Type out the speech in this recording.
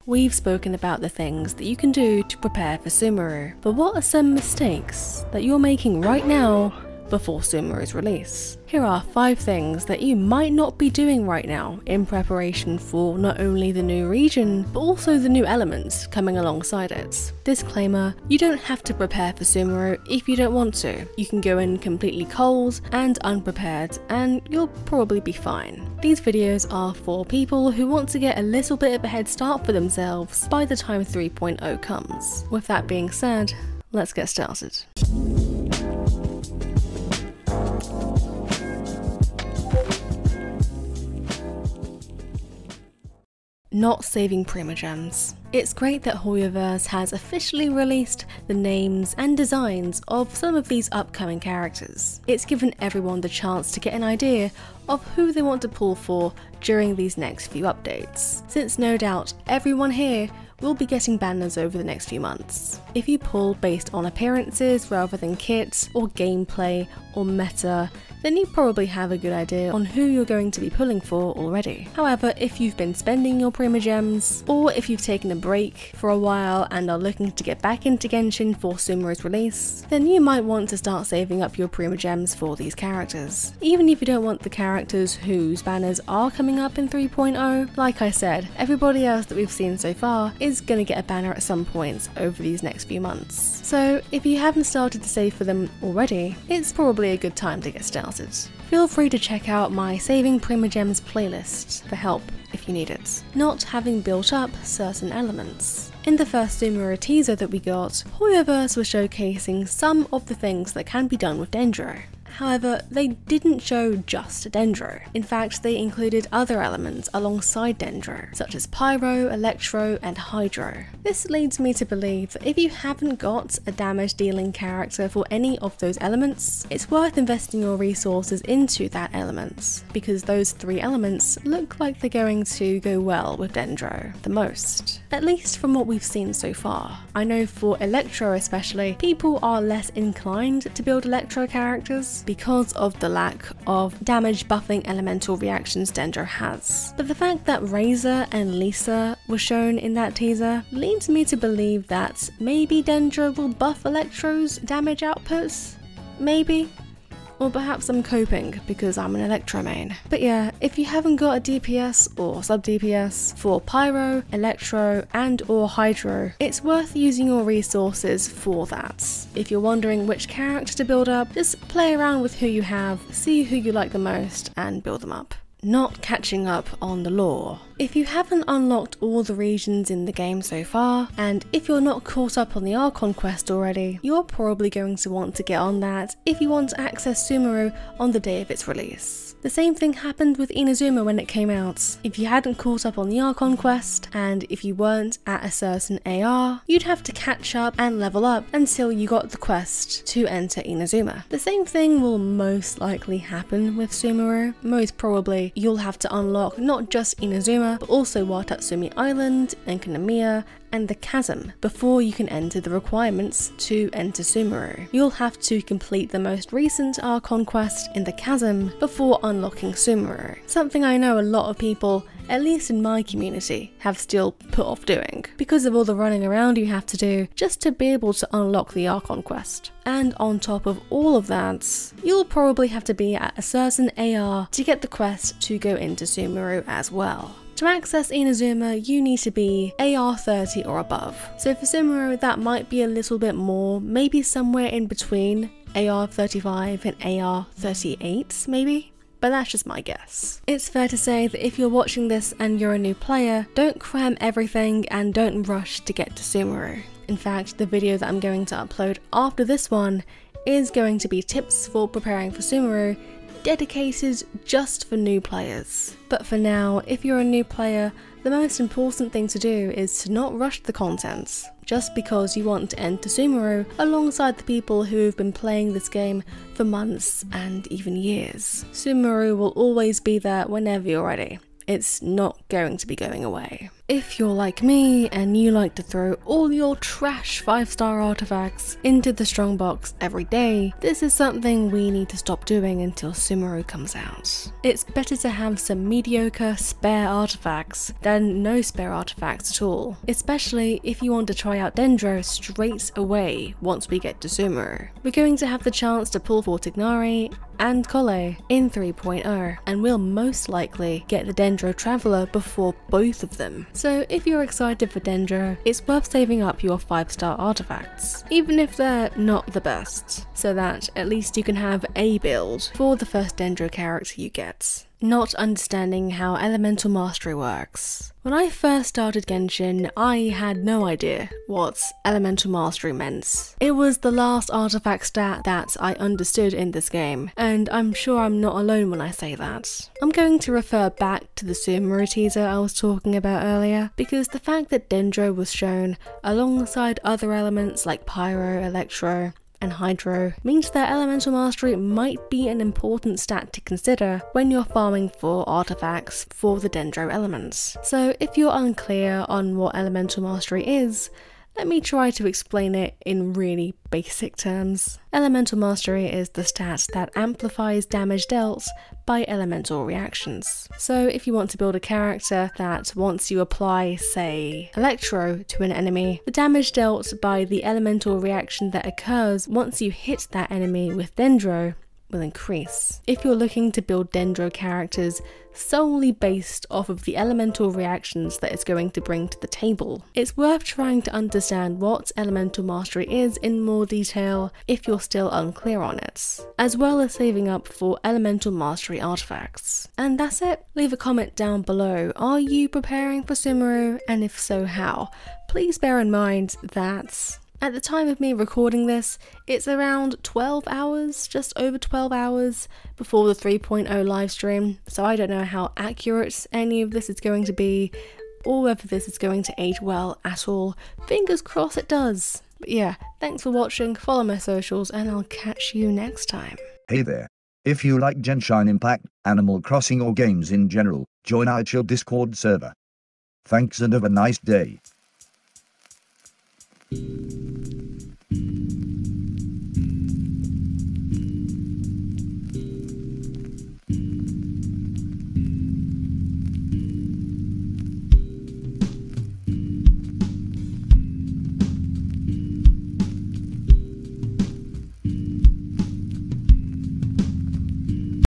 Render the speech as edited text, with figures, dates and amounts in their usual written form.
We've spoken about the things that you can do to prepare for Sumeru, but what are some mistakes that you're making right now before Sumeru's release? Here are 5 things that you might not be doing right now in preparation for not only the new region, but also the new elements coming alongside it. Disclaimer, you don't have to prepare for Sumeru if you don't want to. You can go in completely cold and unprepared and you'll probably be fine. These videos are for people who want to get a little bit of a head start for themselves by the time 3.0 comes. With that being said, let's get started. Not saving Primogems. It's great that Hoyoverse has officially released the names and designs of some of these upcoming characters. It's given everyone the chance to get an idea of who they want to pull for during these next few updates, since no doubt everyone here will be getting banners over the next few months. If you pull based on appearances rather than kits or gameplay or meta, then you probably have a good idea on who you're going to be pulling for already. However, if you've been spending your Primogems, or if you've taken a break for a while and are looking to get back into Genshin for Sumeru's release, then you might want to start saving up your Primogems for these characters. Even if you don't want the characters whose banners are coming up in 3.0, like I said, everybody else that we've seen so far is going to get a banner at some point over these next few months. So if you haven't started to save for them already, it's probably a good time to get started. Feel free to check out my Saving Primogems playlist for help if you need it. Not having built up certain elements. In the first Sumeru teaser that we got, Hoyoverse was showcasing some of the things that can be done with Dendro. However, they didn't show just Dendro. In fact, they included other elements alongside Dendro, such as Pyro, Electro, and Hydro. This leads me to believe that if you haven't got a damage dealing character for any of those elements, it's worth investing your resources into that element, because those 3 elements look like they're going to go well with Dendro the most, at least from what we've seen so far. I know for Electro especially, people are less inclined to build Electro characters because of the lack of damage buffing elemental reactions Dendro has. But the fact that Razor and Lisa were shown in that teaser leads me to believe that maybe Dendro will buff Electro's damage outputs? Maybe? Or perhaps I'm coping because I'm an Electro main. But yeah, if you haven't got a DPS or sub DPS for Pyro, Electro and or Hydro, it's worth using your resources for that. If you're wondering which character to build up, just play around with who you have, see who you like the most and build them up. Not catching up on the lore. If you haven't unlocked all the regions in the game so far, and if you're not caught up on the Archon quest already, you're probably going to want to get on that if you want to access Sumeru on the day of its release. The same thing happened with Inazuma when it came out. If you hadn't caught up on the Archon quest, and if you weren't at a certain AR, you'd have to catch up and level up until you got the quest to enter Inazuma. The same thing will most likely happen with Sumeru. Most probably, you'll have to unlock not just Inazuma, but also Watatsumi Island, Enkanomiya, and the Chasm before you can enter the requirements to enter Sumeru. You'll have to complete the most recent Archon quest in the Chasm before unlocking Sumeru. Something I know a lot of people, at least in my community, have still put off doing because of all the running around you have to do just to be able to unlock the Archon quest. And on top of all of that, you'll probably have to be at a certain AR to get the quest to go into Sumeru as well. To access Inazuma, you need to be AR 30 or above. So for Sumeru, that might be a little bit more, maybe somewhere in between AR 35 and AR 38 maybe? But that's just my guess. It's fair to say that if you're watching this and you're a new player, don't cram everything and don't rush to get to Sumeru. In fact, the video that I'm going to upload after this one is going to be tips for preparing for Sumeru, dedicated just for new players. But for now, if you're a new player, the most important thing to do is to not rush the content, just because you want to enter Sumeru alongside the people who have been playing this game for months and even years. Sumeru will always be there whenever you're ready. It's not going to be going away. If you're like me and you like to throw all your trash 5-star artifacts into the strongbox every day, this is something we need to stop doing until Sumeru comes out. It's better to have some mediocre spare artifacts than no spare artifacts at all, especially if you want to try out Dendro straight away once we get to Sumeru. We're going to have the chance to pull for Tignari and Colle in 3.0, and we'll most likely get the Dendro Traveler before both of them. So if you're excited for Dendro, it's worth saving up your 5-star artifacts, even if they're not the best, so that at least you can have a build for the first Dendro character you get. Not understanding how Elemental Mastery works. When I first started Genshin, I had no idea what Elemental Mastery meant. It was the last artifact stat that I understood in this game, and I'm sure I'm not alone when I say that. I'm going to refer back to the Sumeru teaser I was talking about earlier, because the fact that Dendro was shown alongside other elements like Pyro, Electro, and Hydro means that Elemental Mastery might be an important stat to consider when you're farming for artifacts for the Dendro elements. So if you're unclear on what Elemental Mastery is, let me try to explain it in really basic terms. Elemental Mastery is the stat that amplifies damage dealt by elemental reactions. So if you want to build a character that once you apply, say, Electro to an enemy, the damage dealt by the elemental reaction that occurs once you hit that enemy with Dendro will increase. If you're looking to build Dendro characters solely based off of the elemental reactions that it's going to bring to the table, it's worth trying to understand what Elemental Mastery is in more detail if you're still unclear on it, as well as saving up for Elemental Mastery artifacts. And that's it. Leave a comment down below. Are you preparing for Sumeru? And if so, how? Please bear in mind that at the time of me recording this, it's around 12 hours, just over 12 hours before the 3.0 livestream, so I don't know how accurate any of this is going to be, or whether this is going to age well at all. Fingers crossed it does. But yeah, thanks for watching, follow my socials, and I'll catch you next time. Hey there. If you like Genshin Impact, Animal Crossing or games in general, join our chill Discord server. Thanks and have a nice day.